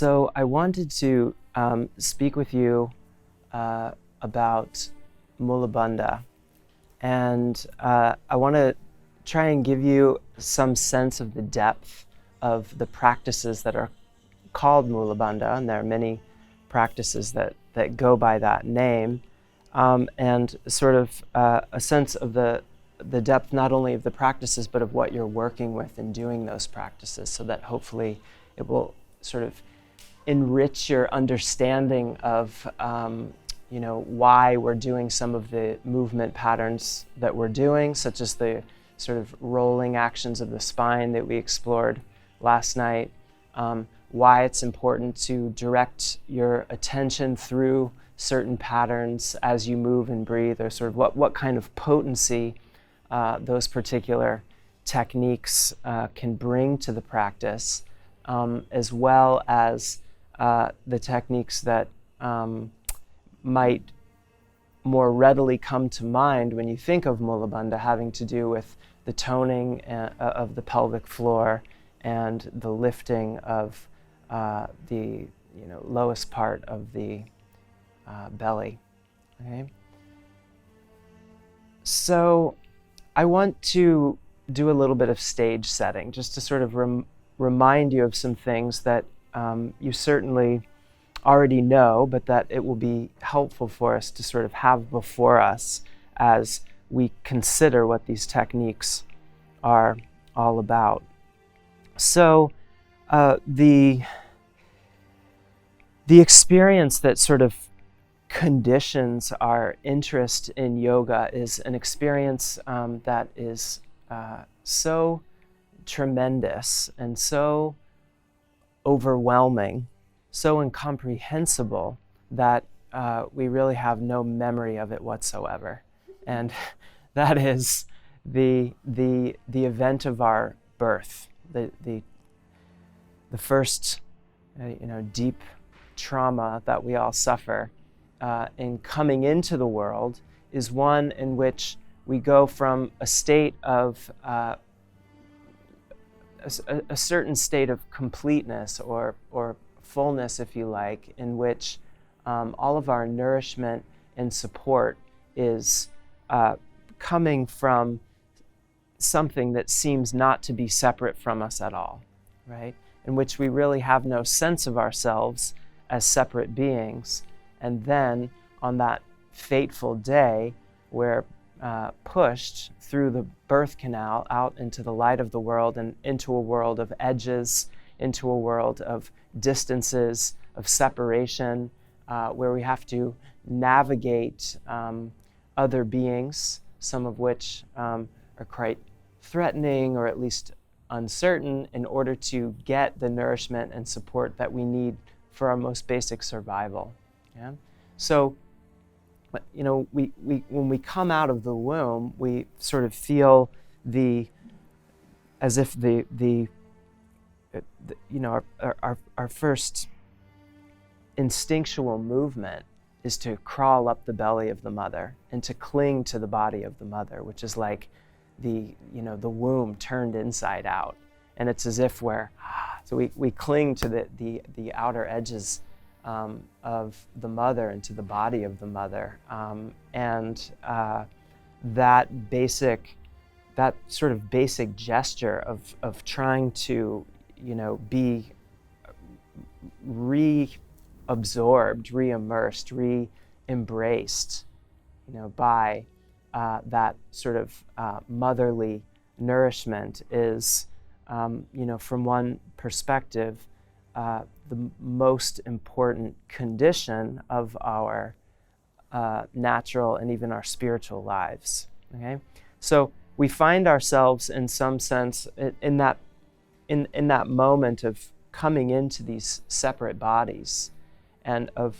So I wanted to speak with you about Mula Bandha, and I want to try and give you some sense of the depth of the practices that are called Mula Bandha, and there are many practices that go by that name, and sort of a sense of the depth not only of the practices but of what you're working with in doing those practices, so that hopefully it will sort of enrich your understanding of why we're doing some of the movement patterns that we're doing, such as the sort of rolling actions of the spine that we explored last night, why it's important to direct your attention through certain patterns as you move and breathe, or sort of what kind of potency those particular techniques can bring to the practice, as well as the techniques that might more readily come to mind when you think of Mula Bandha, having to do with the toning of the pelvic floor and the lifting of the lowest part of the belly. Okay? So I want to do a little bit of stage setting, just to sort of remind you of some things that you certainly already know, but that it will be helpful for us to sort of have before us as we consider what these techniques are all about. So the experience that sort of conditions our interest in yoga is an experience that is so tremendous and so overwhelming, so incomprehensible that we really have no memory of it whatsoever. And that is the event of our birth, the first deep trauma that we all suffer in coming into the world is one in which we go from a state of a certain state of completeness or fullness, if you like, in which all of our nourishment and support is coming from something that seems not to be separate from us at all, right? In which we really have no sense of ourselves as separate beings. And then on that fateful day, we're pushed through the birth canal out into the light of the world and into a world of edges, into a world of distances, of separation, where we have to navigate other beings, some of which are quite threatening or at least uncertain, in order to get the nourishment and support that we need for our most basic survival. Yeah? So, we when we come out of the womb, we sort of feel as if our first instinctual movement is to crawl up the belly of the mother and to cling to the body of the mother, which is like the womb turned inside out. And it's as if we cling to the outer edges of the mother and to the body of the mother. And that sort of basic gesture of trying to be reabsorbed, re-immersed, re-embraced by that sort of motherly nourishment is, from one perspective, the most important condition of our natural and even our spiritual lives. Okay, so we find ourselves in some sense in that moment of coming into these separate bodies, and as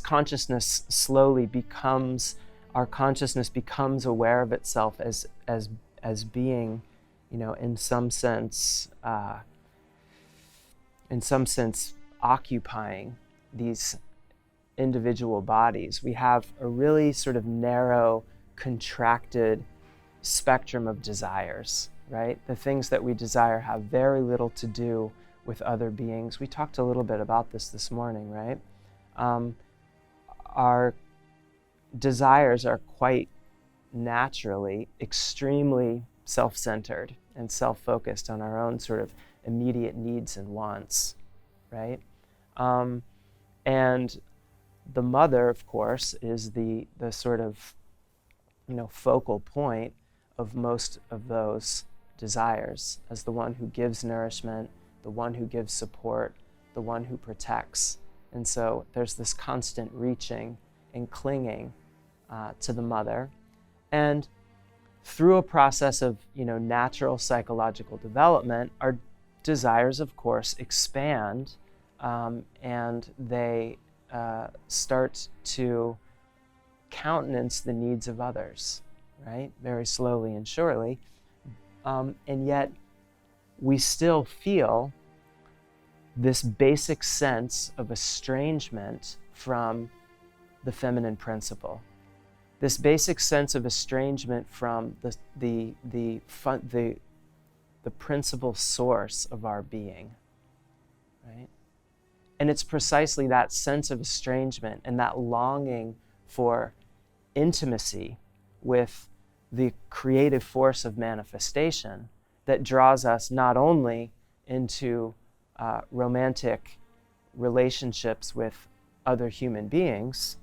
consciousness slowly becomes, our consciousness becomes aware of itself as being, in some sense occupying these individual bodies. We have a really sort of narrow, contracted spectrum of desires, right? The things that we desire have very little to do with other beings. We talked a little bit about this morning, right? Our desires are quite naturally extremely self-centered and self-focused on our own sort of immediate needs and wants, right? And the mother, of course, is the sort of, focal point of most of those desires, as the one who gives nourishment, the one who gives support, the one who protects. And so there's this constant reaching and clinging to the mother. And through a process of, natural psychological development, our desires, of course, expand, and they start to countenance the needs of others, right? Very slowly and surely. And yet we still feel this basic sense of estrangement from the feminine principle. This basic sense of estrangement from the principal source of our being, right? And it's precisely that sense of estrangement and that longing for intimacy with the creative force of manifestation that draws us not only into romantic relationships with other human beings,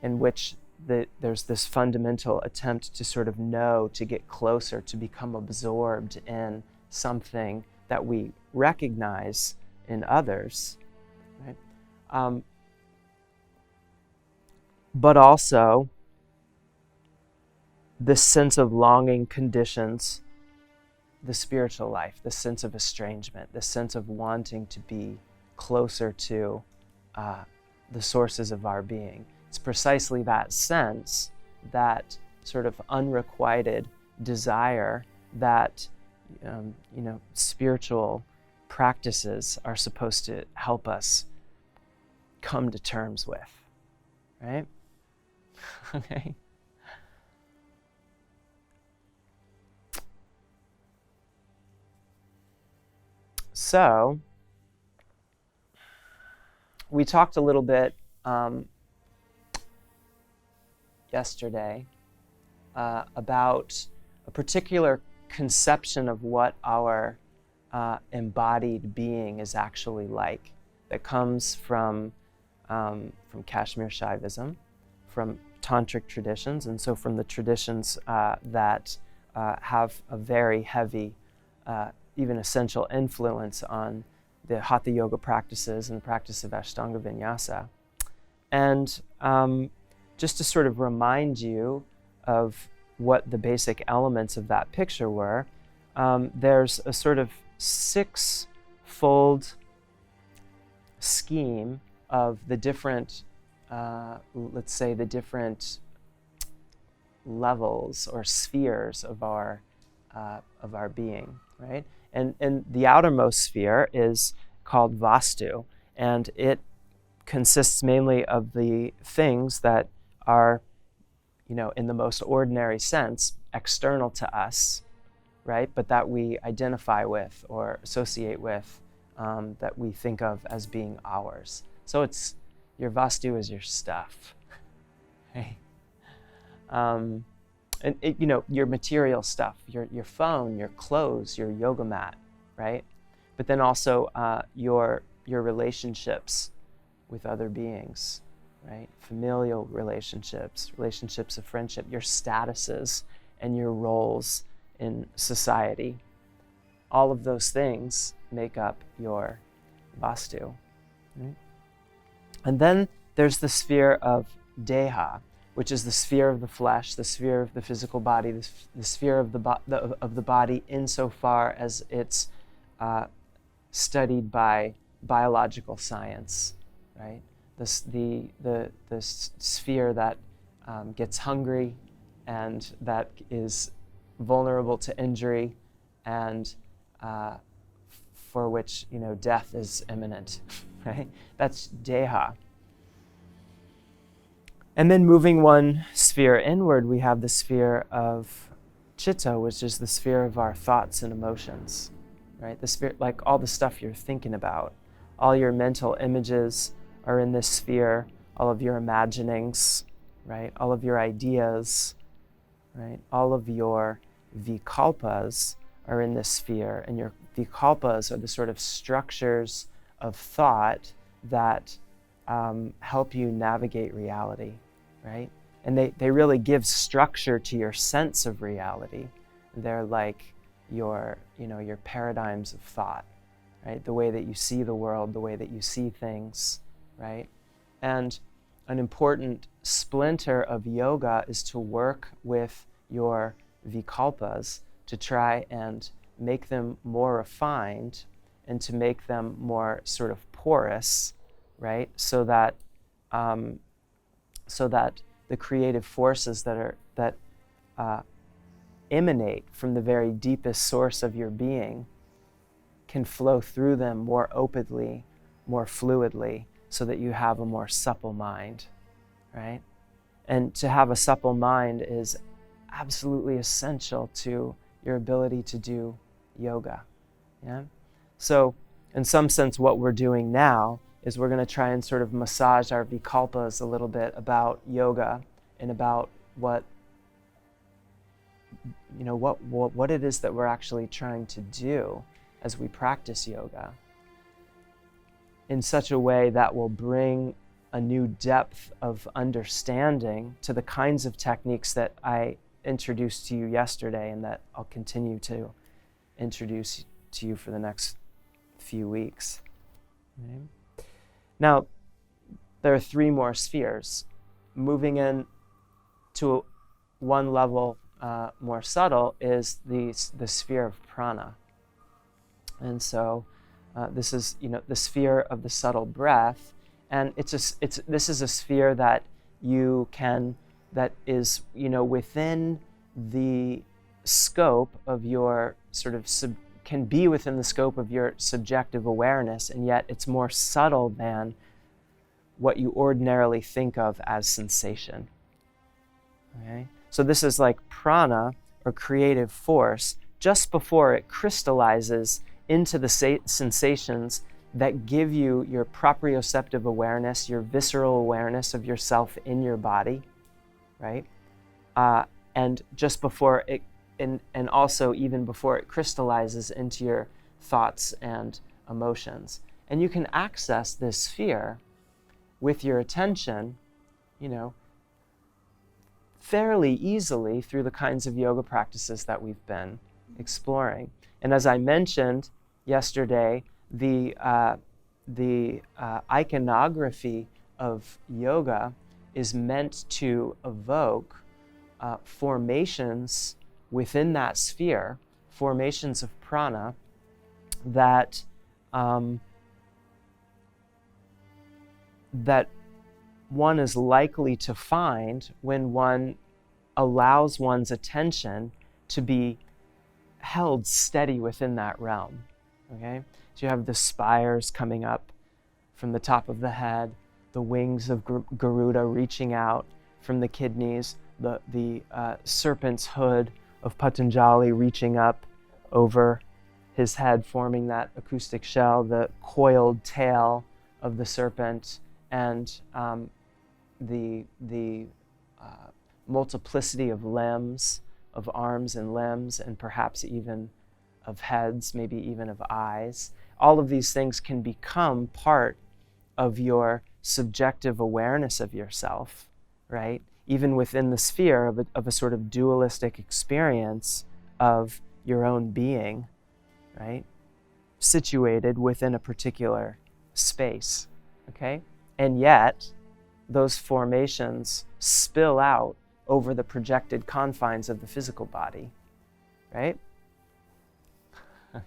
in which there's this fundamental attempt to sort of know, to get closer, to become absorbed in something that we recognize in others, right? But also, this sense of longing conditions the spiritual life, the sense of estrangement, the sense of wanting to be closer to the sources of our being. It's precisely that sense, that sort of unrequited desire that spiritual practices are supposed to help us come to terms with, right? Okay. So, we talked a little bit yesterday about a particular conception of what our embodied being is actually like, that comes from Kashmir Shaivism, from tantric traditions, and so from the traditions that have a very heavy, even essential influence on the Hatha yoga practices and the practice of Ashtanga vinyasa. And just to sort of remind you of what the basic elements of that picture were, there's a sort of six-fold scheme of the different, let's say, the different levels or spheres of our being, right? And the outermost sphere is called Vastu, and it consists mainly of the things that are, in the most ordinary sense, external to us, right? But that we identify with or associate with, that we think of as being ours. So it's, your Vastu is your stuff, right? And your material stuff, your phone, your clothes, your yoga mat, right? But then also your relationships with other beings, right? Familial relationships, relationships of friendship, your statuses and your roles in society. All of those things make up your Vastu, right? And then there's the sphere of Deha, which is the sphere of the flesh, the sphere of the physical body, the sphere of the body insofar as it's studied by biological science, right? The sphere that gets hungry and that is vulnerable to injury and for which death is imminent, right? That's Deha. And then moving one sphere inward, we have the sphere of Chitta, which is the sphere of our thoughts and emotions, right? The sphere, like all the stuff you're thinking about, all your mental images are in this sphere, all of your imaginings, right? All of your ideas, right? All of your vikalpas are in this sphere, and your vikalpas are the sort of structures of thought that help you navigate reality, right? And they really give structure to your sense of reality. They're like your paradigms of thought, right? The way that you see the world, the way that you see things, right? And an important splinter of yoga is to work with your vikalpas to try and make them more refined and to make them more sort of porous, right? So that the creative forces that emanate from the very deepest source of your being can flow through them more openly, more fluidly, so that you have a more supple mind, right? And to have a supple mind is absolutely essential to your ability to do yoga, yeah? So in some sense, what we're doing now is we're going to try and sort of massage our vikalpas a little bit about yoga and about what it is that we're actually trying to do as we practice yoga in such a way that will bring a new depth of understanding to the kinds of techniques that I introduced to you yesterday and that I'll continue to introduce to you for the next few weeks. Okay. Now, there are 3 more spheres. Moving in to one level more subtle is the sphere of prana. And so this is the sphere of the subtle breath, and this is a sphere that is within the scope of your sort of can be within the scope of your subjective awareness, and yet it's more subtle than what you ordinarily think of as sensation. Okay? So this is like prana, or creative force, just before it crystallizes into the sensations that give you your proprioceptive awareness, your visceral awareness of yourself in your body, right? And just before it, and also even before it crystallizes into your thoughts and emotions. And you can access this sphere with your attention, fairly easily through the kinds of yoga practices that we've been exploring. And as I mentioned yesterday, the iconography of yoga is meant to evoke formations within that sphere, formations of prana that one is likely to find when one allows one's attention to be held steady within that realm. Okay? So you have the spires coming up from the top of the head, the wings of Garuda reaching out from the kidneys, the serpent's hood of Patanjali reaching up over his head, forming that acoustic shell, the coiled tail of the serpent, and the multiplicity of limbs, of arms and limbs, and perhaps even of heads, maybe even of eyes. All of these things can become part of your subjective awareness of yourself, right? Even within the sphere of a sort of dualistic experience of your own being, right? Situated within a particular space, okay? And yet, those formations spill out over the projected confines of the physical body, right? Okay.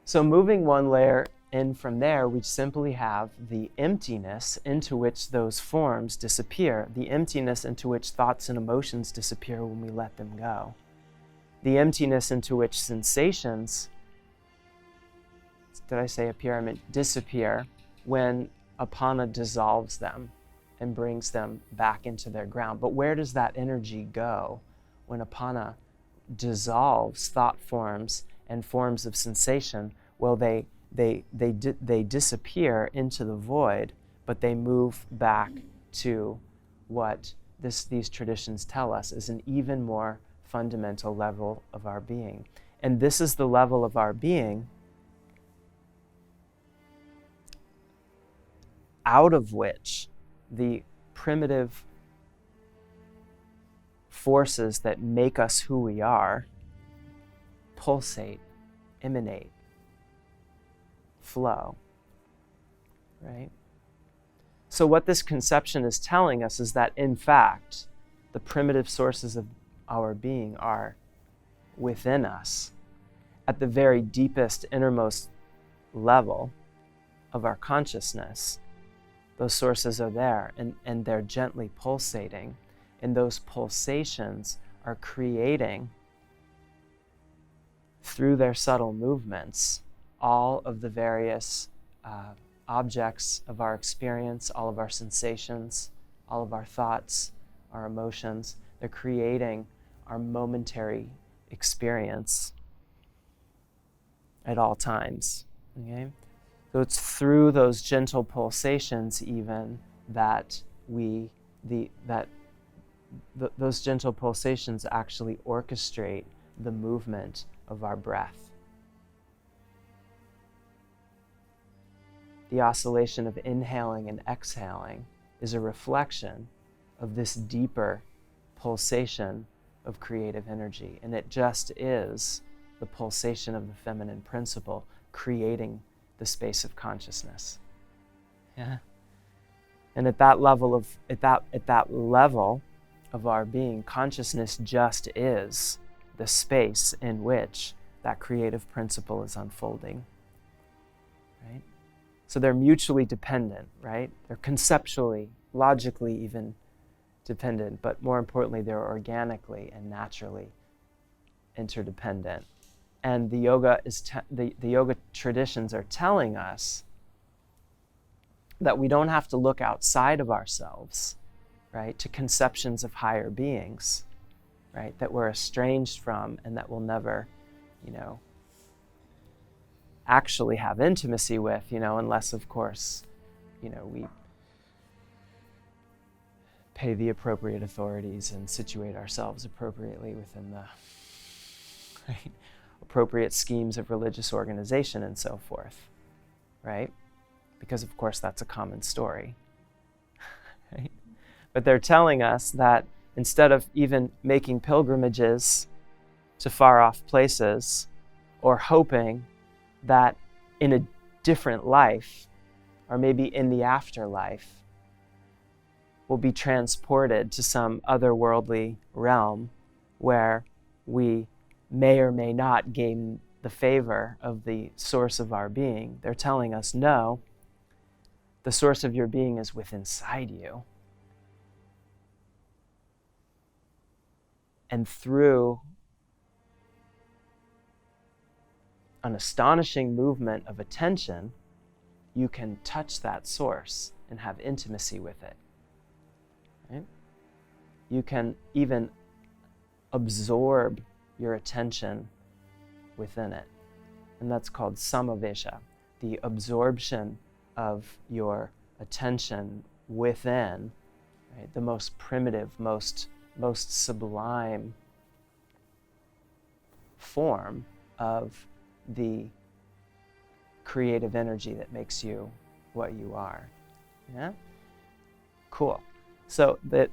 So moving one layer in from there, we simply have the emptiness into which those forms disappear, the emptiness into which thoughts and emotions disappear when we let them go, the emptiness into which sensations, did I say appear? I meant disappear when apana dissolves them and brings them back into their ground. But where does that energy go when apana dissolves thought forms and forms of sensation, well, they disappear into the void, but they move back to what these traditions tell us is an even more fundamental level of our being. And this is the level of our being out of which the primitive forces that make us who we are pulsate, emanate, flow, right? So what this conception is telling us is that, in fact, the primitive sources of our being are within us at the very deepest, innermost level of our consciousness. Those sources are there, and they're gently pulsating, and those pulsations are creating, through their subtle movements, all of the various objects of our experience, all of our sensations, all of our thoughts, our emotions. They're creating our momentary experience at all times. Okay? So it's through those gentle pulsations even that those gentle pulsations actually orchestrate the movement of our breath. The oscillation of inhaling and exhaling is a reflection of this deeper pulsation of creative energy. And it just is the pulsation of the feminine principle creating the space of consciousness. Yeah. And at that level of our being, consciousness just is the space in which that creative principle is unfolding. Right? So they're mutually dependent, right? They're conceptually, logically even dependent, but more importantly, they're organically and naturally interdependent. And the yoga the yoga traditions are telling us that we don't have to look outside of ourselves, right, to conceptions of higher beings, right, that we're estranged from and that we'll never, actually have intimacy with, unless, of course, we pay the appropriate authorities and situate ourselves appropriately within the appropriate schemes of religious organization and so forth, right? Because, of course, that's a common story, right? But they're telling us that instead of even making pilgrimages to far-off places or hoping that in a different life, or maybe in the afterlife, we'll be transported to some otherworldly realm where we may or may not gain the favor of the source of our being. They're telling us, no, the source of your being is within inside you. And through an astonishing movement of attention, you can touch that source and have intimacy with it. Right? You can even absorb your attention within it. And that's called samavesha, the absorption of your attention within, right, the most primitive, most sublime form of the creative energy that makes you what you are. Yeah? Cool. So the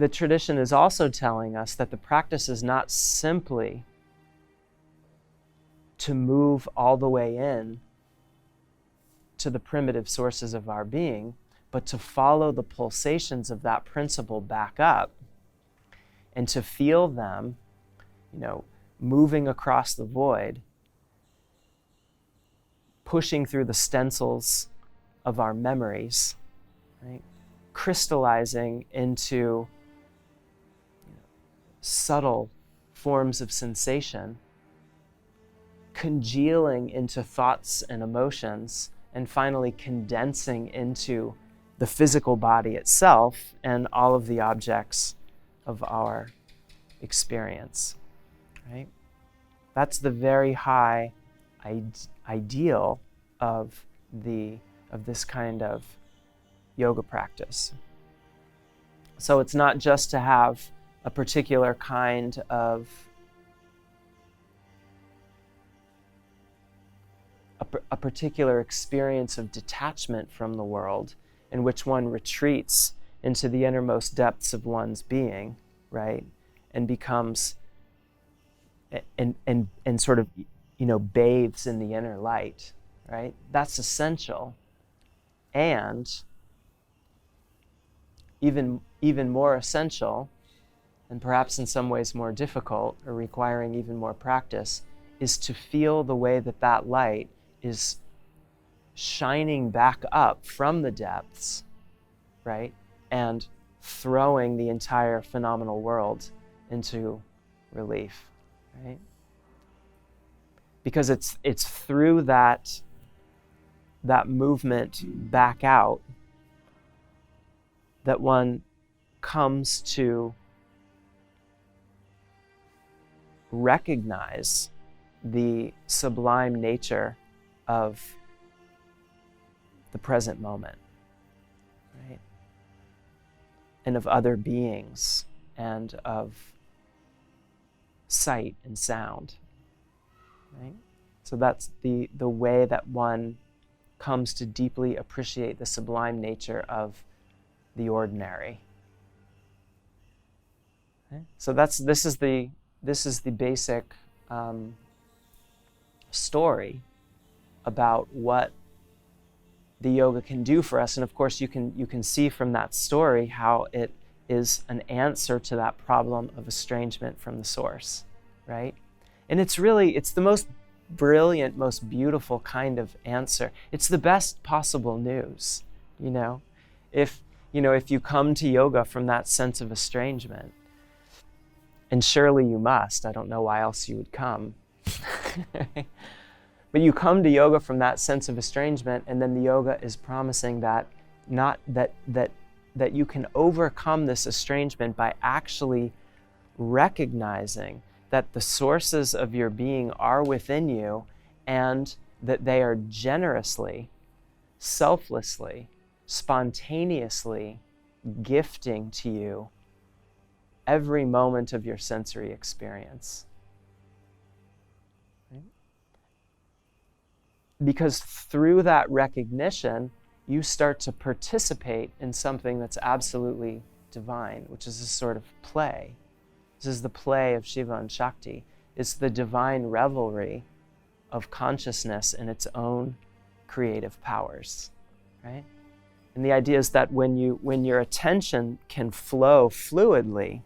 tradition is also telling us that the practice is not simply to move all the way in to the primitive sources of our being, but to follow the pulsations of that principle back up and to feel them, moving across the void, pushing through the stencils of our memories, right? Crystallizing into subtle forms of sensation, congealing into thoughts and emotions, and finally condensing into the physical body itself and all of the objects of our experience. right? That's the very high ideal of this kind of yoga practice. So it's not just to have a particular kind of a particular experience of detachment from the world in which one retreats into the innermost depths of one's being, right? And becomes and sort of, bathes in the inner light, right? That's essential. And even more essential, and perhaps in some ways more difficult or requiring even more practice, is to feel the way that light is shining back up from the depths, right? And throwing the entire phenomenal world into relief, right? Because it's through that movement back out that one comes to recognize the sublime nature of the present moment, right? And of other beings, and of sight and sound, right? So that's the way that one comes to deeply appreciate the sublime nature of the ordinary. Okay? So this is the basic story about what the yoga can do for us. And of course you can see from that story how it is an answer to that problem of estrangement from the source, right? And it's the most brilliant, most beautiful kind of answer. It's the best possible news, If you come to yoga from that sense of estrangement, and surely you must, I don't know why else you would come. But you come to yoga from that sense of estrangement, and then the yoga is promising that you can overcome this estrangement by actually recognizing that the sources of your being are within you, and that they are generously, selflessly, spontaneously gifting to you every moment of your sensory experience. Right? Because through that recognition, you start to participate in something that's absolutely divine, which is a sort of play. This is the play of Shiva and Shakti. It's the divine revelry of consciousness in its own creative powers, right? And the idea is that when your attention can flow fluidly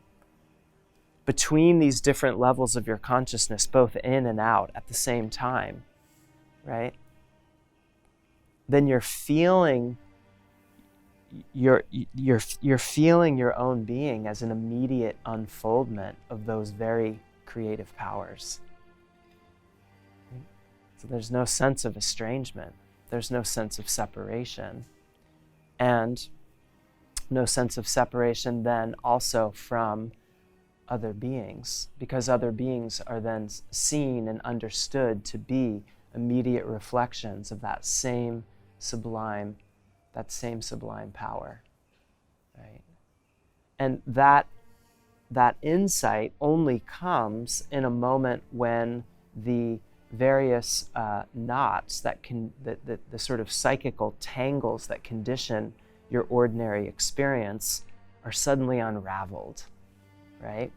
between these different levels of your consciousness, both in and out at the same time, right? Then you're feeling your own being as an immediate unfoldment of those very creative powers. Right? So there's no sense of estrangement. There's no sense of separation. And no sense of separation then also from other beings, because other beings are then seen and understood to be immediate reflections of that same sublime power, right? And that insight only comes in a moment when the various knots the sort of psychical tangles that condition your ordinary experience are suddenly unraveled, right?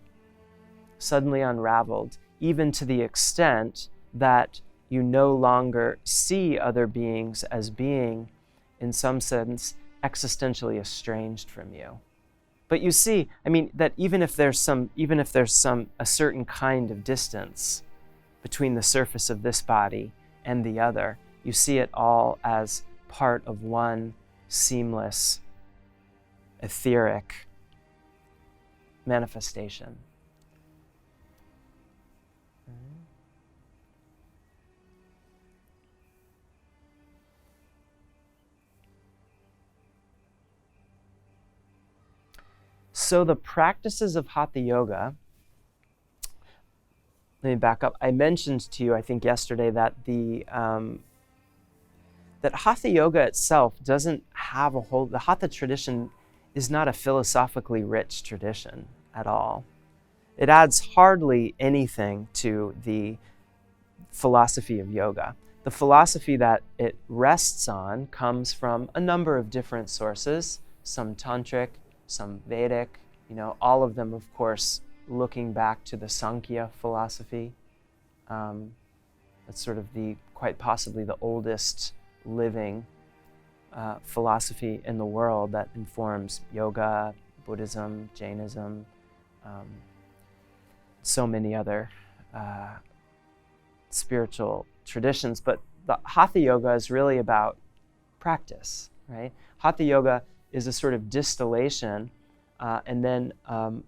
Suddenly unraveled, even to the extent that you no longer see other beings as being, in some sense, existentially estranged from you. But you see, that even if there's a certain kind of distance between the surface of this body and the other, you see it all as part of one seamless, etheric manifestation. So the practices of Hatha Yoga let me back up. I mentioned to you, I think yesterday, that that Hatha yoga itself doesn't have a whole. The Hatha tradition is not a philosophically rich tradition at all. It adds hardly anything to the philosophy of yoga. The philosophy that it rests on comes from a number of different sources, some tantric, some Vedic, all of them, of course, looking back to the Sankhya philosophy. That's sort of quite possibly the oldest living philosophy in the world that informs yoga, Buddhism, Jainism, so many other spiritual traditions. But the Hatha yoga is really about practice, right? Hatha yoga is a sort of distillation and then an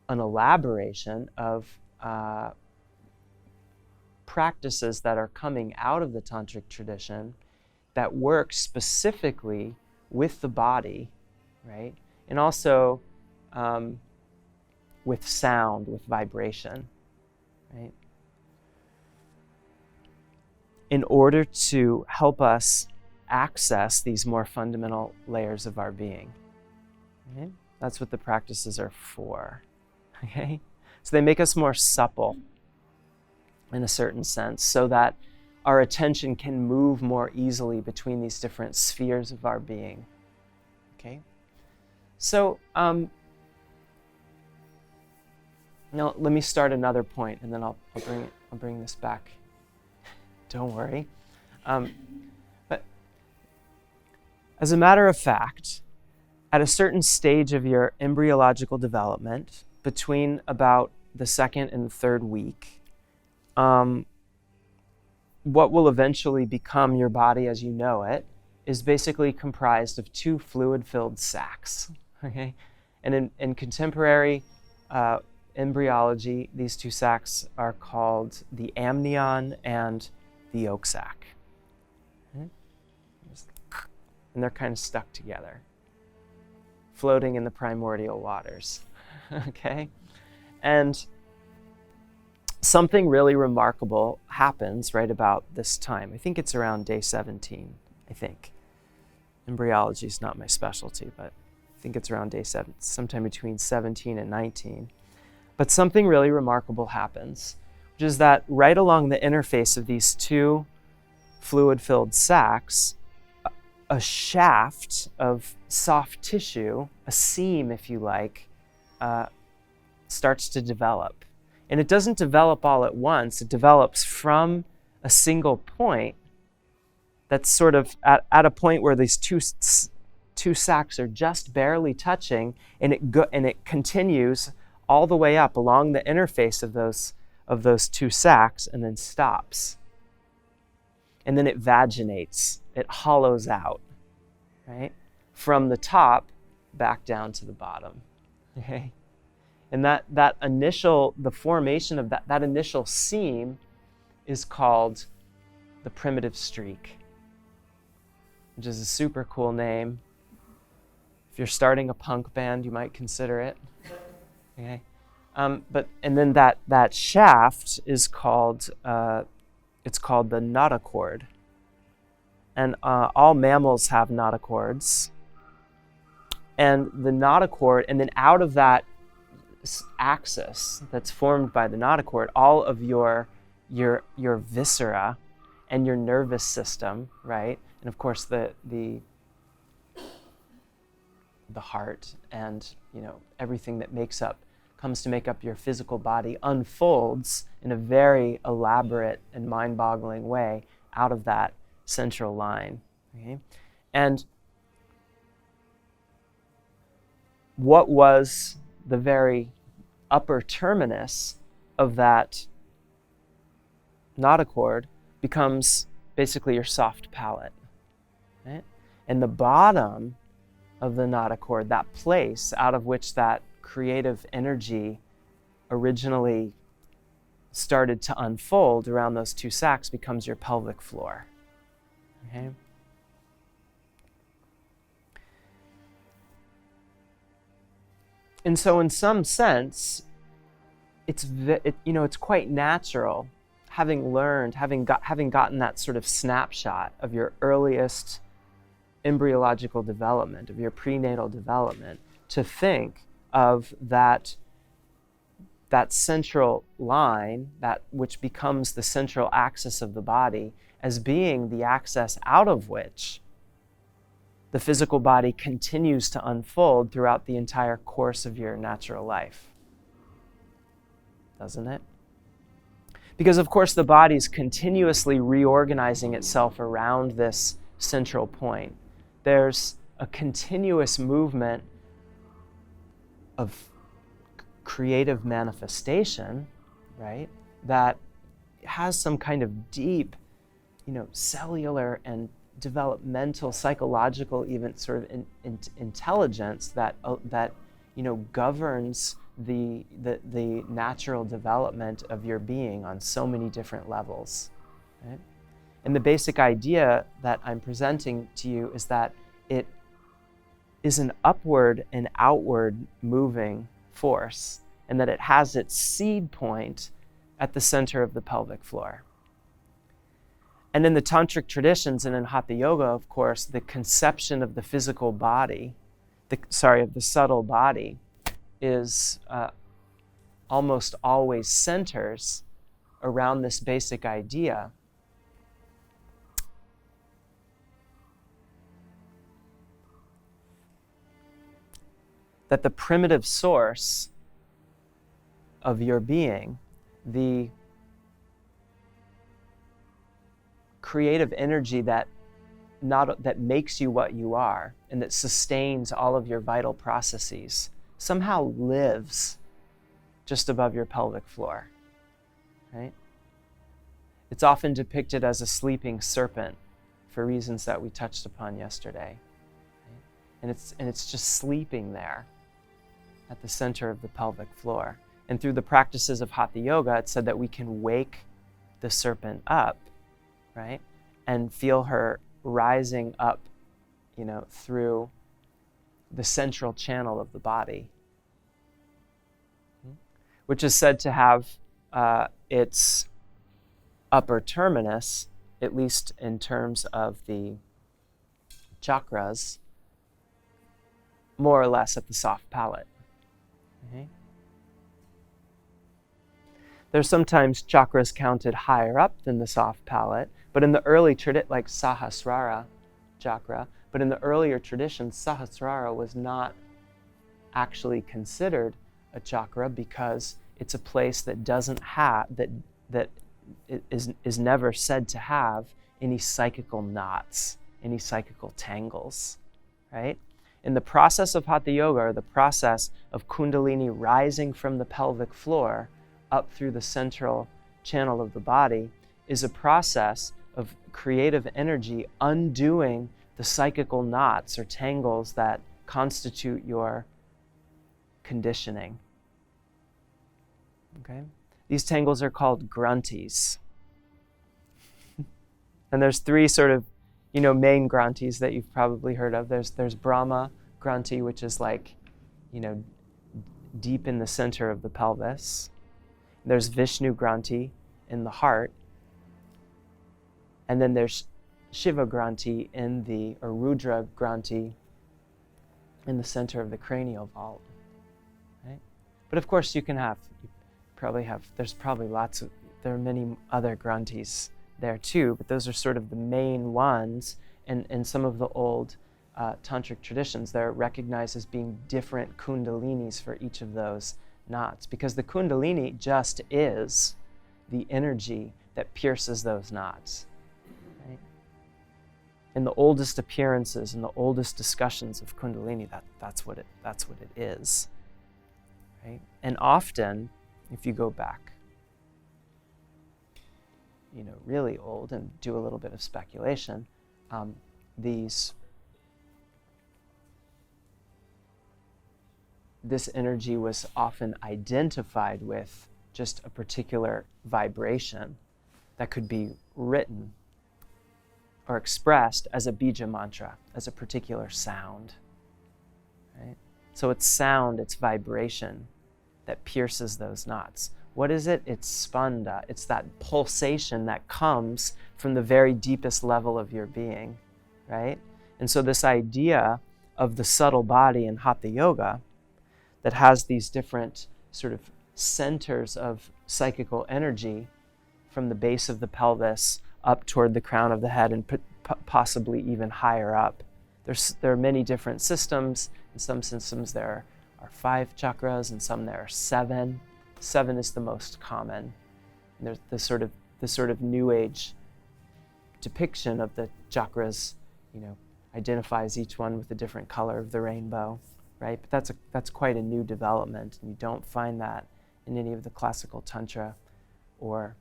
elaboration of practices that are coming out of the tantric tradition that work specifically with the body, right? And also with sound, with vibration, right? In order to help us access these more fundamental layers of our being. Okay? That's what the practices are for. Okay? So they make us more supple in a certain sense, so that our attention can move more easily between these different spheres of our being. Okay? So now let me start another point, and then I'll bring this back. Don't worry. But as a matter of fact, at a certain stage of your embryological development, between about the second and the third week, what will eventually become your body as you know it is basically comprised of two fluid-filled sacs. Okay? And in contemporary embryology, these two sacs are called the amnion and the yolk sac. Okay? And they're kind of stuck together, floating in the primordial waters. Okay? And something really remarkable happens right about this time. I think it's around day 17, I think. Embryology is not my specialty, but I think it's around day 7, sometime between 17 and 19. But something really remarkable happens, which is that right along the interface of these two fluid-filled sacs, a shaft of soft tissue, a seam, if you like, starts to develop. And it doesn't develop all at once. It develops from a single point that's sort of at a point where these two sacs are just barely touching, and it continues all the way up along the interface of those two sacs, and then stops. And then it vaginates. It hollows out, right? From the top back down to the bottom. Okay? And the formation of that initial seam is called the primitive streak, which is a super cool name. If you're starting a punk band, you might consider it. Okay, and then that shaft is called it's called the notochord, and all mammals have notochords. And the notochord, and then out of that axis that's formed by the notochord, all of your viscera and your nervous system, right? And of course the heart and everything that comes to make up your physical body unfolds in a very elaborate and mind-boggling way out of that central line. Okay? And what was the very upper terminus of that notochord becomes basically your soft palate. Right? And the bottom of the notochord, that place out of which that creative energy originally started to unfold around those two sacs, becomes your pelvic floor. Okay? And so in some sense, it's quite natural, having learned, having gotten that sort of snapshot of your earliest embryological development, of your prenatal development, to think of that central line, that which becomes the central axis of the body, as being the axis out of which the physical body continues to unfold throughout the entire course of your natural life. Doesn't it? Because, of course, the body's continuously reorganizing itself around this central point. There's a continuous movement of creative manifestation, right, that has some kind of deep, cellular and developmental, psychological, even sort of intelligence that governs the natural development of your being on so many different levels, right? And the basic idea that I'm presenting to you is that it is an upward and outward moving force, and that it has its seed point at the center of the pelvic floor. And in the tantric traditions and in Hatha Yoga, of course, the conception of the physical body, of the subtle body, is almost always centers around this basic idea that the primitive source of your being, the creative energy that makes you what you are and that sustains all of your vital processes, somehow lives just above your pelvic floor, right? It's often depicted as a sleeping serpent for reasons that we touched upon yesterday, right? And it's just sleeping there at the center of the pelvic floor. And through the practices of Hatha Yoga, it's said that we can wake the serpent up, right? And feel her rising up, through the central channel of the body, which is said to have its upper terminus, at least in terms of the chakras, more or less at the soft palate. Okay? There's sometimes chakras counted higher up than the soft palate, but in the early tradition, like Sahasrara chakra, but in the earlier traditions, Sahasrara was not actually considered a chakra because it's a place that doesn't have, that is never said to have any psychical knots, any psychical tangles, right? In the process of Hatha Yoga, or the process of Kundalini rising from the pelvic floor up through the central channel of the body, is a process of creative energy undoing the psychical knots or tangles that constitute your conditioning. Okay? These tangles are called granthis. And there's three sort of, main granthis that you've probably heard of. There's Brahma granthi, which is like, deep in the center of the pelvis. There's Vishnu granthi in the heart. And then there's Shiva granthi or Rudra granthi in the center of the cranial vault. Right? But of course there are many other granthis there too, but those are sort of the main ones. And in some of the old tantric traditions, they're recognized as being different kundalinis for each of those knots, because the kundalini just is the energy that pierces those knots. Right? In the oldest appearances and the oldest discussions of kundalini, that's what it is. Right? And often, if you go back, really old and do a little bit of speculation, this energy was often identified with just a particular vibration that could be written or expressed as a bija mantra, as a particular sound. Right? So it's sound, it's vibration that pierces those knots. What is it? It's spanda. It's that pulsation that comes from the very deepest level of your being, right? And so this idea of the subtle body in Hatha Yoga that has these different sort of centers of psychical energy from the base of the pelvis up toward the crown of the head and possibly even higher up. There are many different systems. In some systems there are 5 chakras, and some there are 7. 7 is the most common. And there's the sort of New Age depiction of the chakras, identifies each one with a different color of the rainbow, right? But that's quite a new development, and you don't find that in any of the classical tantra or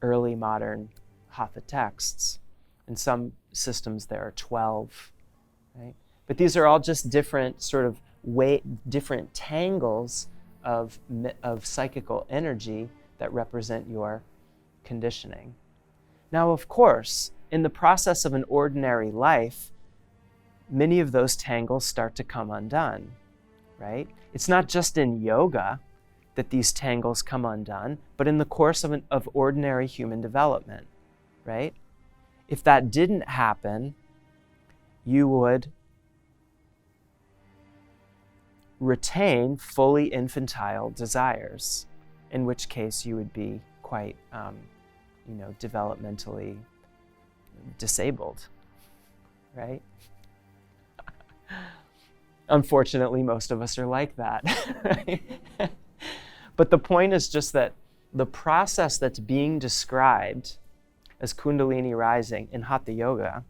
early modern hatha texts. In some systems there are 12, right? But these are all just different sort of different tangles of psychical energy that represent your conditioning. Now, of course, in the process of an ordinary life, many of those tangles start to come undone, right? It's not just in yoga that these tangles come undone, but in the course of ordinary human development, right? If that didn't happen, you would retain fully infantile desires, in which case you would be quite, developmentally disabled, right? Unfortunately, most of us are like that. Right? But the point is just that the process that's being described as Kundalini rising in Hatha Yoga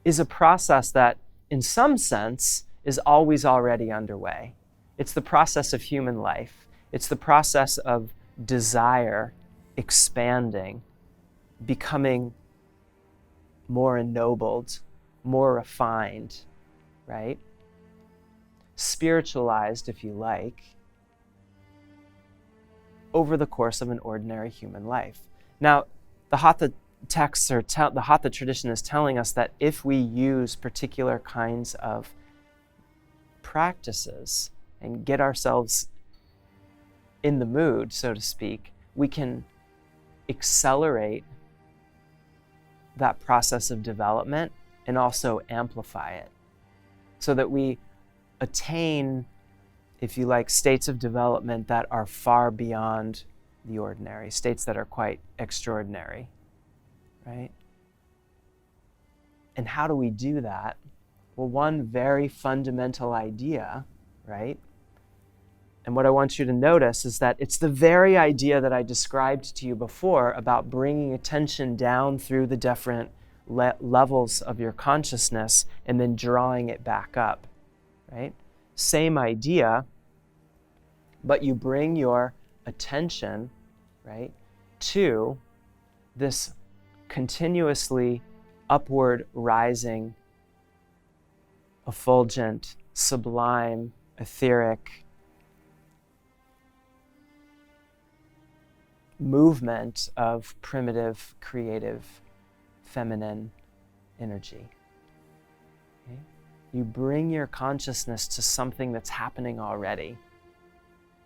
is a process that, in some sense, is always already underway. It's the process of human life. It's the process of desire expanding, becoming more ennobled, more refined, right? Spiritualized, if you like, over the course of an ordinary human life. Now, the Hatha texts the Hatha tradition is telling us that if we use particular kinds of practices and get ourselves in the mood, so to speak, we can accelerate that process of development and also amplify it so that we attain, if you like, states of development that are far beyond the ordinary, states that are quite extraordinary, right? And how do we do that? Well, one very fundamental idea, right? And what I want you to notice is that it's the very idea that I described to you before about bringing attention down through the different levels of your consciousness and then drawing it back up, right? Same idea, but you bring your attention, right, to this continuously upward rising, effulgent, sublime, etheric movement of primitive, creative, feminine energy. Okay? You bring your consciousness to something that's happening already.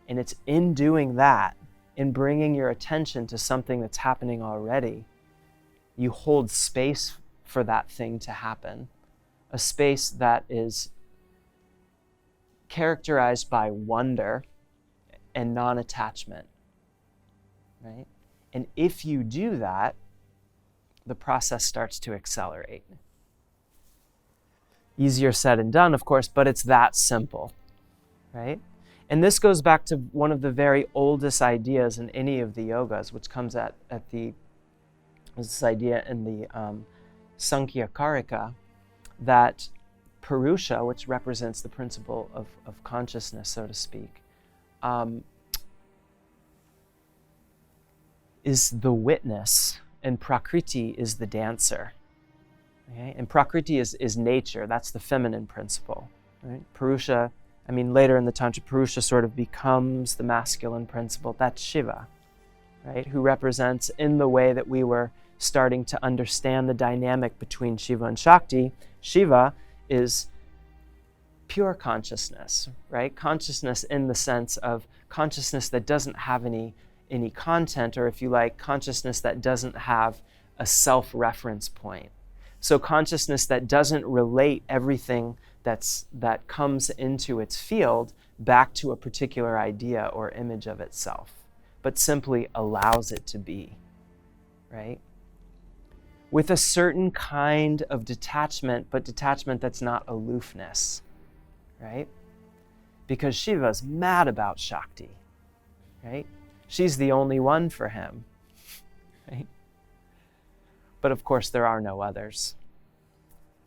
And it's in doing that, in bringing your attention to something that's happening already, you hold space for that thing to happen. A space that is characterized by wonder and non-attachment. Right? And if you do that, the process starts to accelerate. Easier said than done, of course, but it's that simple, right? And this goes back to one of the very oldest ideas in any of the yogas, which comes at this idea in the Sankhya Karika, that Purusha, which represents the principle of consciousness, so to speak, is the witness, and Prakriti is the dancer. Okay? And Prakriti is nature. That's the feminine principle. Right? Purusha, later in the Tantra, Purusha sort of becomes the masculine principle. That's Shiva, right? Who represents, in the way that we were starting to understand the dynamic between Shiva and Shakti, Shiva is pure consciousness, right? Consciousness in the sense of consciousness that doesn't have any content, or if you like, consciousness that doesn't have a self-reference point. So consciousness that doesn't relate everything that comes into its field back to a particular idea or image of itself, but simply allows it to be, right? With a certain kind of detachment, but detachment that's not aloofness, right? Because Shiva's mad about Shakti, right? She's the only one for him, right? But of course, there are no others.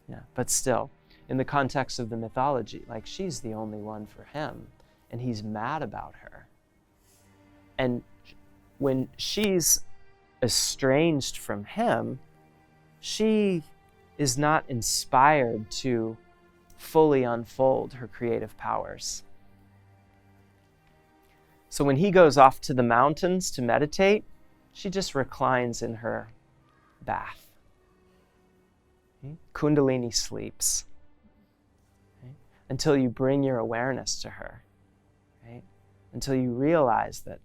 Yeah, but still, in the context of the mythology, like, she's the only one for him, and he's mad about her. And when she's estranged from him, she is not inspired to fully unfold her creative powers. So when he goes off to the mountains to meditate, she just reclines in her bath. Kundalini sleeps, right? Until you bring your awareness to her, right? Until you realize that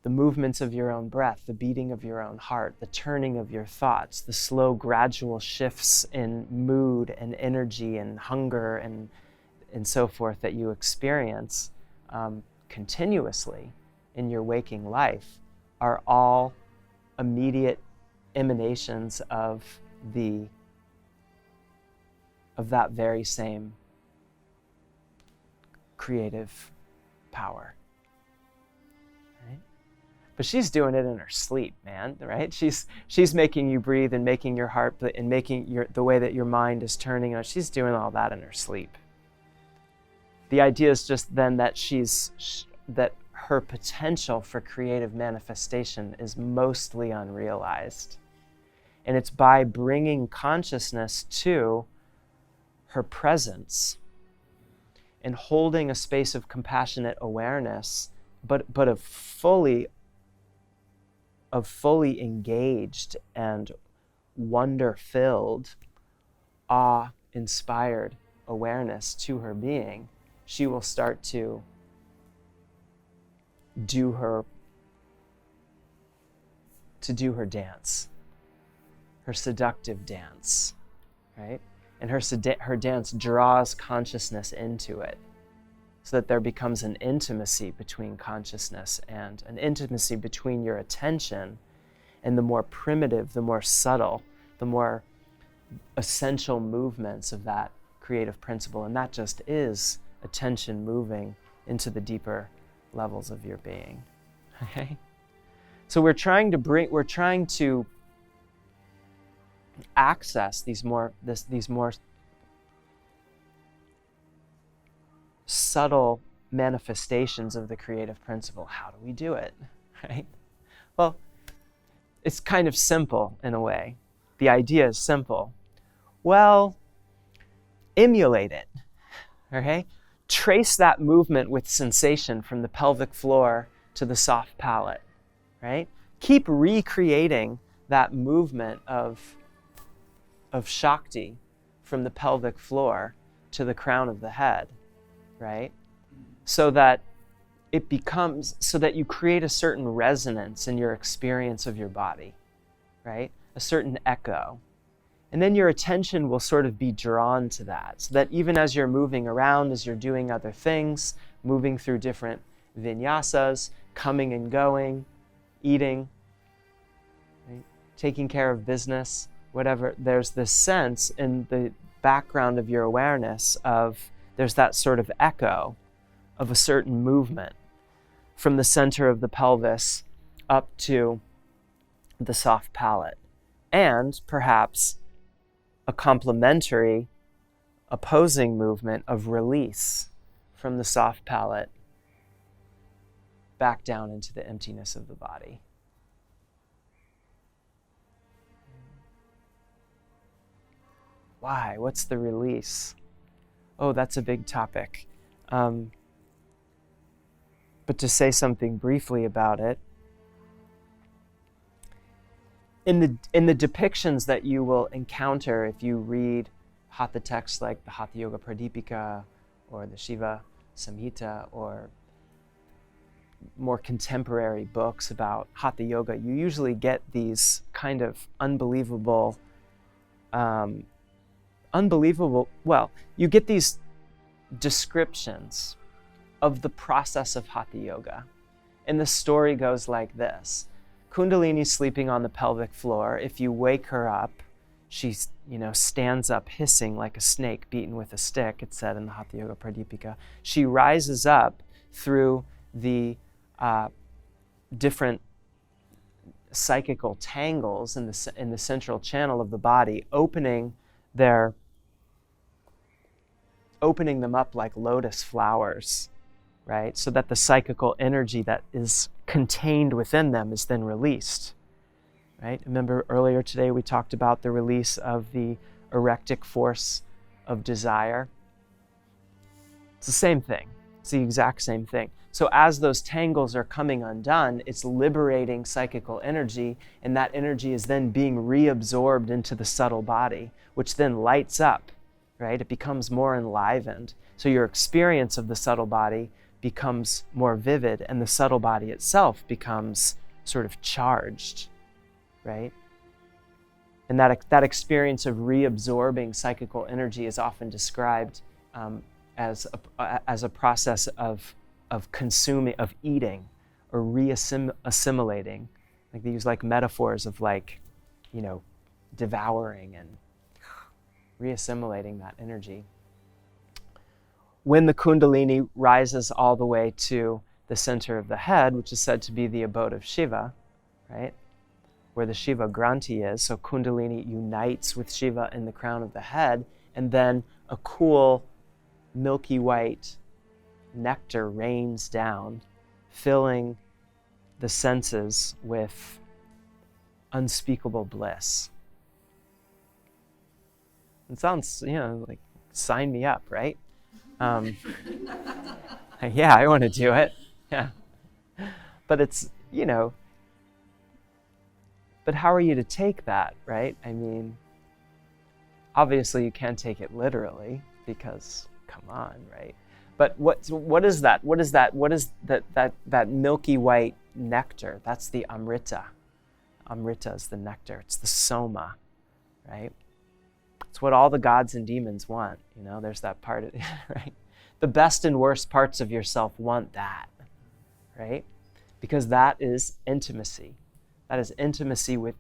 the movements of your own breath, the beating of your own heart, the turning of your thoughts, the slow, gradual shifts in mood and energy and hunger and so forth that you experience continuously in your waking life are all immediate emanations of that very same creative power. Right? But she's doing it in her sleep, man, right? She's making you breathe and making your heart and making the way that your mind is turning. She's doing all that in her sleep. The idea is just then that that her potential for creative manifestation is mostly unrealized. And it's by bringing consciousness to her presence and holding a space of compassionate awareness, but of fully engaged and wonder-filled, awe-inspired awareness to her being, she will start to do her dance, her seductive dance, right? And her dance draws consciousness into it, so that there becomes an intimacy between consciousness and an intimacy between your attention and the more primitive, the more subtle, the more essential movements of that creative principle. And that just is attention moving into the deeper levels of your being. Okay? So we're trying to access these more subtle manifestations of the creative principle. How do we do it? Right? Well, it's kind of simple in a way. The idea is simple. Well, emulate it. Okay? Trace that movement with sensation from the pelvic floor to the soft palate. Right? Keep recreating that movement of Shakti from the pelvic floor to the crown of the head, right? So that you create a certain resonance in your experience of your body, right? A certain echo. And then your attention will sort of be drawn to that, so that even as you're moving around, as you're doing other things, moving through different vinyasas, coming and going, eating, right? Taking care of business, whatever, there's this sense in the background of your awareness there's that sort of echo of a certain movement from the center of the pelvis up to the soft palate, and perhaps a complementary opposing movement of release from the soft palate back down into the emptiness of the body. Why? What's the release? Oh, that's a big topic. But to say something briefly about it, in the depictions that you will encounter if you read Hatha texts like the Hatha Yoga Pradipika or the Shiva Samhita or more contemporary books about Hatha Yoga, you usually get these kind of unbelievable, you get these descriptions of the process of Hatha Yoga. And the story goes like this. Kundalini's sleeping on the pelvic floor. If you wake her up, she stands up hissing like a snake beaten with a stick, it's said in the Hatha Yoga Pradipika. She rises up through the different psychical tangles in the central channel of the body, opening them up like lotus flowers, right? So that the psychical energy that is contained within them is then released, right? Remember earlier today we talked about the release of the erectic force of desire. It's the same thing. It's the exact same thing. So as those tangles are coming undone, it's liberating psychical energy, and that energy is then being reabsorbed into the subtle body, which then lights up, right? It becomes more enlivened. So your experience of the subtle body becomes more vivid, and the subtle body itself becomes sort of charged, right? And that experience of reabsorbing psychical energy is often described as a process of consuming, of eating, or assimilating. Like they use like metaphors of devouring and reassimilating that energy. When the Kundalini rises all the way to the center of the head, which is said to be the abode of Shiva, right? Where the Shiva Granthi is, so Kundalini unites with Shiva in the crown of the head, and then a cool, milky white nectar rains down, filling the senses with unspeakable bliss. It sounds, like sign me up, right? Yeah, I want to do it. Yeah. But it's, but how are you to take that, right? I mean, obviously you can't take it literally because, come on, right? But what is that? What is that milky white nectar? That's the Amrita. Amrita is the nectar. It's the soma, right? It's what all the gods and demons want. There's that part, right? The best and worst parts of yourself want that, right? Because that is intimacy. That is intimacy with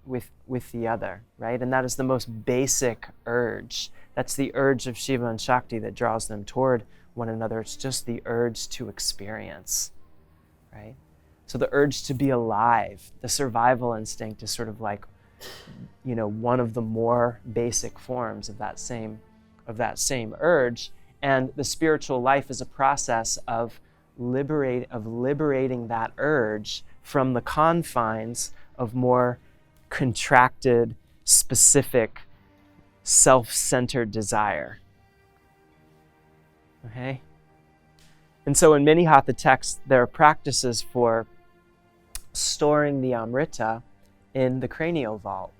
the other, right? And that is the most basic urge. That's the urge of Shiva and Shakti that draws them toward one another. It's just the urge to experience, right? So the urge to be alive, the survival instinct is sort of like, one of the more basic forms of that same urge. And the spiritual life is a process of liberating that urge from the confines of more contracted, specific, self-centered desire. Okay? And so in many Hatha texts, there are practices for storing the Amrita in the cranial vault,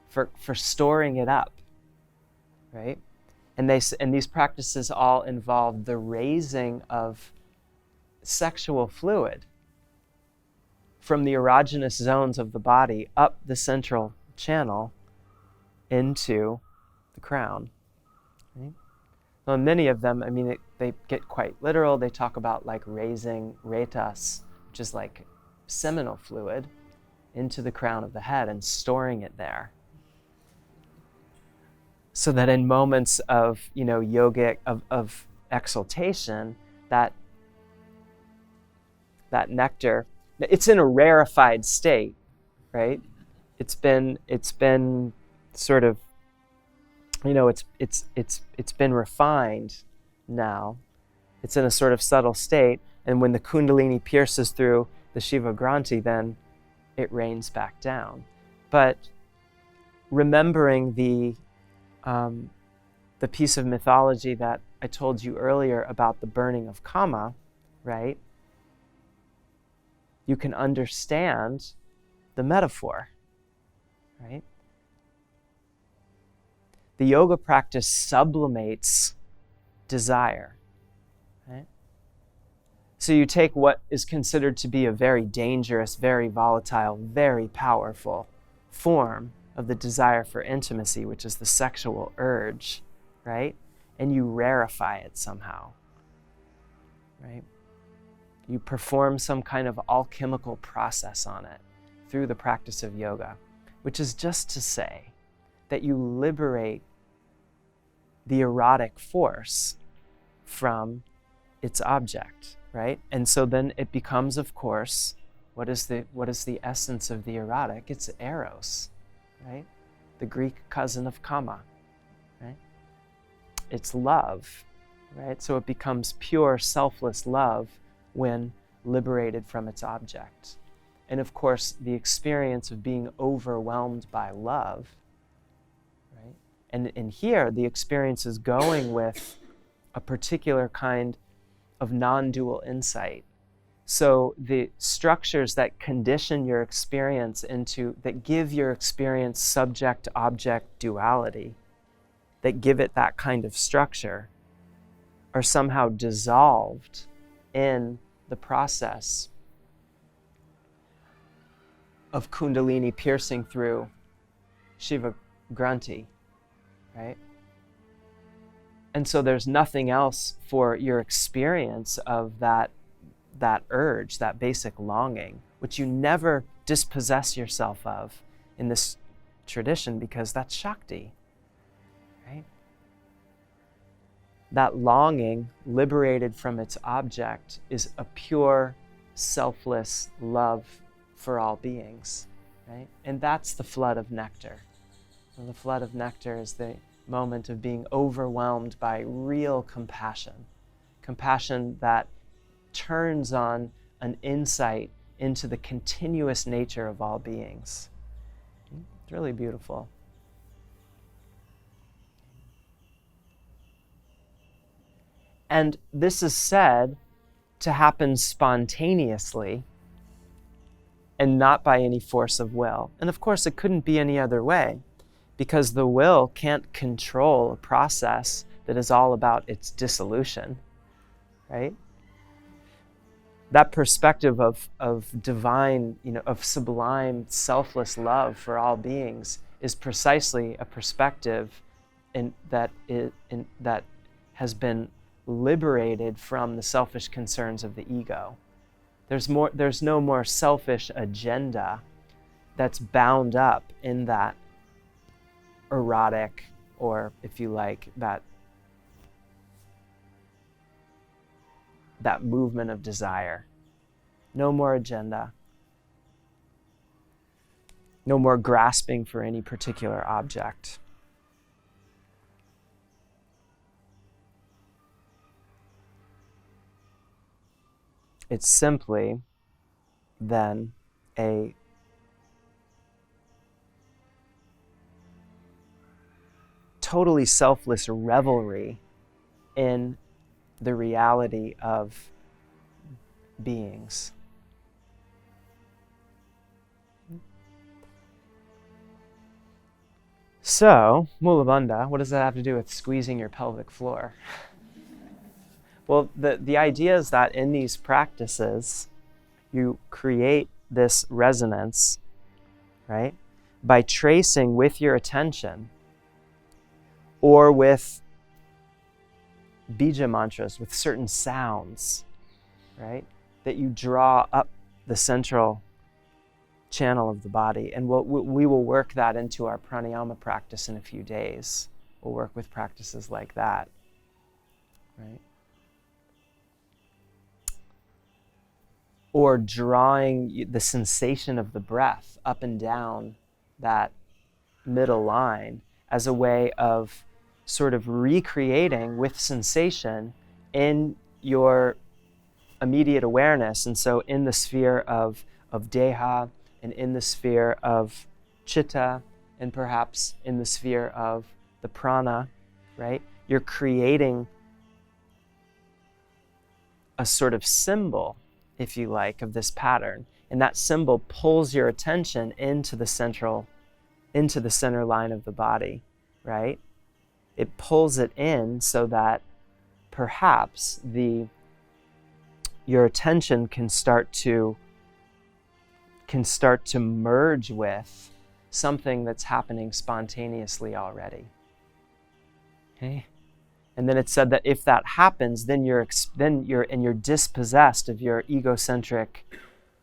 for storing it up, right? And these practices all involve the raising of sexual fluid from the erogenous zones of the body up the central channel into the crown. Right? Well, many of them, they get quite literal. They talk about like raising retas, which is like seminal fluid, into the crown of the head and storing it there. So that in moments of, yogic, of exaltation, that nectar, it's in a rarefied state, right? It's been sort of, it's been refined now. It's in a sort of subtle state, and when the Kundalini pierces through the Shiva Granthi, then it rains back down. But remembering the piece of mythology that I told you earlier about the burning of Kama, right? You can understand the metaphor, right? The yoga practice sublimates desire, right? So you take what is considered to be a very dangerous, very volatile, very powerful form of the desire for intimacy, which is the sexual urge, right? And you rarefy it somehow, right? You perform some kind of alchemical process on it through the practice of yoga, which is just to say that you liberate the erotic force from its object, right? And so then it becomes, of course, what is the essence of the erotic? It's eros, right? The Greek cousin of kama, right? It's love, right? So it becomes pure, selfless love when liberated from its object. And of course, the experience of being overwhelmed by love, right? And here, the experience is going with a particular kind of non-dual insight. So the structures that condition your experience that give your experience subject-object duality, that give it that kind of structure, are somehow dissolved in the process of Kundalini piercing through Shiva Granthi, right? And so there's nothing else for your experience of that urge, that basic longing, which you never dispossess yourself of in this tradition, because that's Shakti, right? That longing, liberated from its object, is a pure, selfless love for all beings, right? And that's the flood of nectar. And the flood of nectar is the moment of being overwhelmed by real compassion that turns on an insight into the continuous nature of all beings. It's really beautiful. And this is said to happen spontaneously and not by any force of will. And of course, it couldn't be any other way, because the will can't control a process that is all about its dissolution, right? That perspective of divine, of sublime, selfless love for all beings is precisely a perspective that has been liberated from the selfish concerns of the ego. There's no more selfish agenda that's bound up in that erotic, or if you like, that movement of desire. No more agenda. No more grasping for any particular object. It's simply then a totally selfless revelry in the reality of beings. So, Mula Bandha, what does that have to do with squeezing your pelvic floor? Well, the idea is that in these practices, you create this resonance, right, by tracing with your attention or with bija mantras, with certain sounds, right, that you draw up the central channel of the body. And we will work that into our pranayama practice in a few days. We'll work with practices like that, right? Or drawing the sensation of the breath up and down that middle line as a way of sort of recreating with sensation in your immediate awareness. And so in the sphere of deha, and in the sphere of chitta, and perhaps in the sphere of the prana, right? You're creating a sort of symbol, if you like, of this pattern. And that symbol pulls your attention into the center line of the body, right? it pulls it in so that perhaps your attention can start to merge with something that's happening spontaneously already. Okay? And then it said that if that happens, then you're dispossessed of your egocentric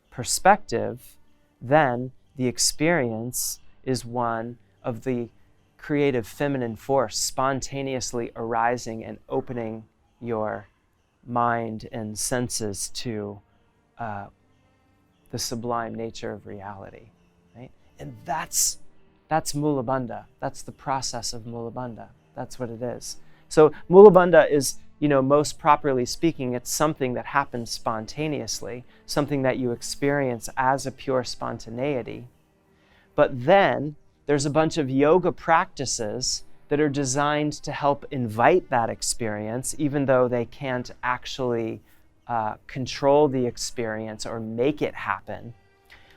perspective, then the experience is one of the creative feminine force spontaneously arising and opening your mind and senses to the sublime nature of reality, right? And that's Mula Bandha. That's the process of Mula Bandha. That's what it is. So Mula Bandha is, most properly speaking, it's something that happens spontaneously, something that you experience as a pure spontaneity. But then there's a bunch of yoga practices that are designed to help invite that experience, even though they can't actually control the experience or make it happen.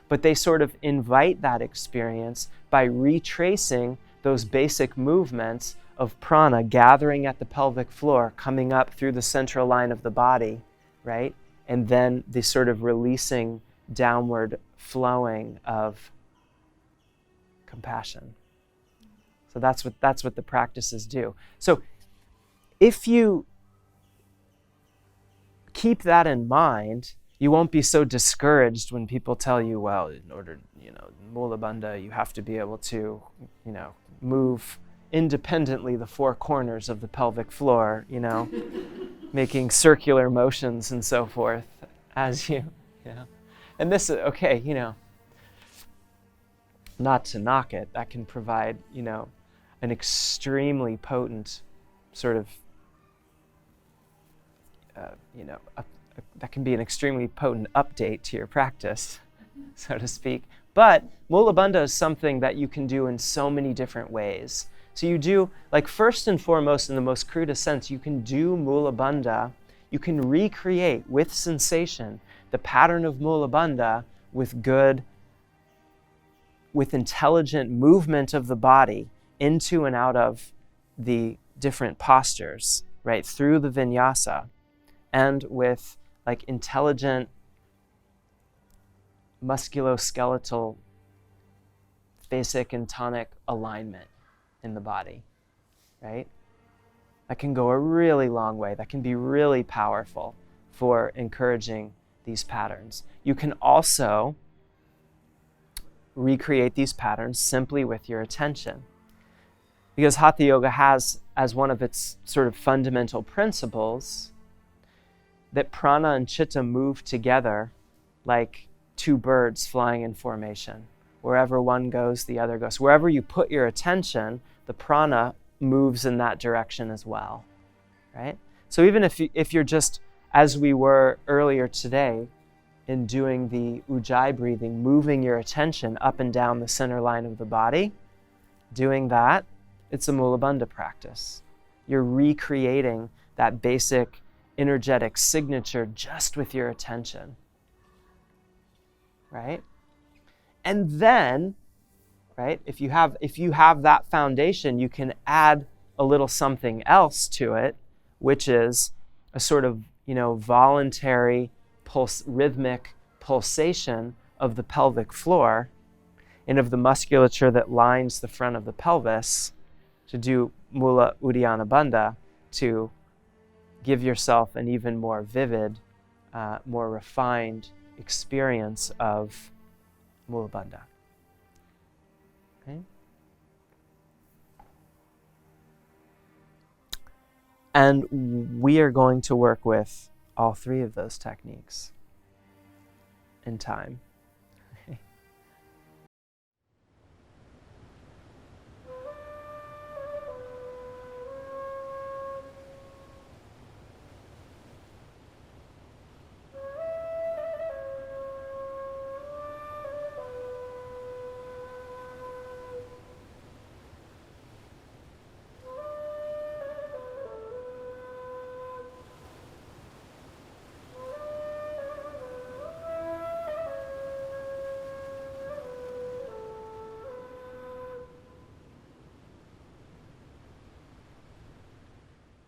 But they sort of invite that experience by retracing those basic movements of prana gathering at the pelvic floor, coming up through the central line of the body, right? And then the sort of releasing downward flowing of compassion. So that's what the practices do. So if you keep that in mind, you won't be so discouraged when people tell you, well, in order, Mula Bandha, you have to be able to, move independently the four corners of the pelvic floor, making circular motions and so forth as you. And this is, okay, not to knock it, that can provide, an extremely potent sort of, that can be an extremely potent update to your practice, so to speak. But Mula Bandha is something that you can do in so many different ways. So you do, first and foremost, in the most crudest sense, you can do Mula Bandha, you can recreate with sensation the pattern of Mula Bandha with intelligent movement of the body into and out of the different postures, right, through the vinyasa, and with intelligent musculoskeletal basic and tonic alignment in the body, right? That can go a really long way. That can be really powerful for encouraging these patterns. You can also recreate these patterns simply with your attention. Because Hatha Yoga has, as one of its sort of fundamental principles, that prana and chitta move together like two birds flying in formation. Wherever one goes, the other goes. Wherever you put your attention, the prana moves in that direction as well, right? So even if you're just, as we were earlier today, in doing the ujjayi breathing, moving your attention up and down the center line of the body, doing that, it's a Mula Bandha practice. You're recreating that basic energetic signature just with your attention, right? And then, right, if you have that foundation, you can add a little something else to it, which is a sort of, voluntary rhythmic pulsation of the pelvic floor and of the musculature that lines the front of the pelvis, to do Mula Uddiyana Bandha, to give yourself an even more vivid, more refined experience of Mula Bandha. Okay? And we are going to work with all three of those techniques in time.